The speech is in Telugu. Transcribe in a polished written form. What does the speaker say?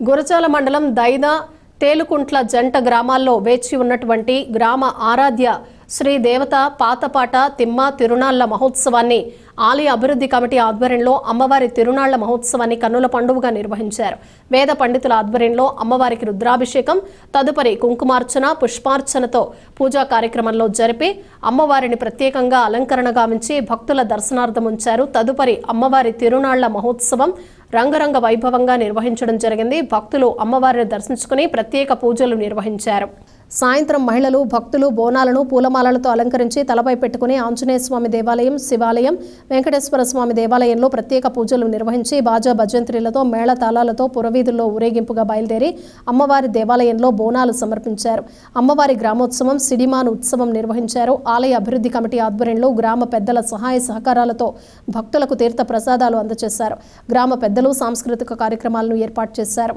గురజాల మండలం దైద తేలుకుంట్ల జంట గ్రామాల్లో వేచి ఉన్నటువంటి గ్రామ ఆరాధ్య శ్రీ దేవత పాతపాట తిమ్మ తిరునాళ్ల మహోత్సవాన్ని ఆలయ అభివృద్ధి కమిటీ ఆధ్వర్యంలో అమ్మవారి తిరునాళ్ల మహోత్సవాన్ని కన్నుల పండుగగా నిర్వహించారు. వేద పండితుల ఆధ్వర్యంలో అమ్మవారికి రుద్రాభిషేకం, తదుపరి కుంకుమార్చన, పుష్పార్చనతో పూజా కార్యక్రమంలో జరిపి అమ్మవారిని ప్రత్యేకంగా అలంకరణ గావించి భక్తుల దర్శనార్థం ఉంచారు. తదుపరి అమ్మవారి తిరునాళ్ల మహోత్సవం రంగరంగ వైభవంగా నిర్వహించడం జరిగింది. భక్తులు అమ్మవారిని దర్శించుకుని ప్రత్యేక పూజలు నిర్వహించారు. సాయంత్రం మహిళలు భక్తులు బోనాలను పూలమాలలతో అలంకరించి తలపై పెట్టుకుని ఆంజనేయ స్వామి దేవాలయం, శివాలయం, వెంకటేశ్వర స్వామి దేవాలయంలో ప్రత్యేక పూజలు నిర్వహించి బాజా భజంత్రీలతో మేళ తాళాలతో పురవీధుల్లో ఊరేగింపుగా బయలుదేరి అమ్మవారి దేవాలయంలో బోనాలు సమర్పించారు. అమ్మవారి గ్రామోత్సవం, సిడిమాన్ ఉత్సవం నిర్వహించారు. ఆలయ అభివృద్ధి కమిటీ ఆధ్వర్యంలో గ్రామ పెద్దల సహాయ సహకారాలతో భక్తులకు తీర్థ ప్రసాదాలు అందజేశారు. గ్రామ పెద్దలు సాంస్కృతిక కార్యక్రమాలను ఏర్పాటు చేశారు.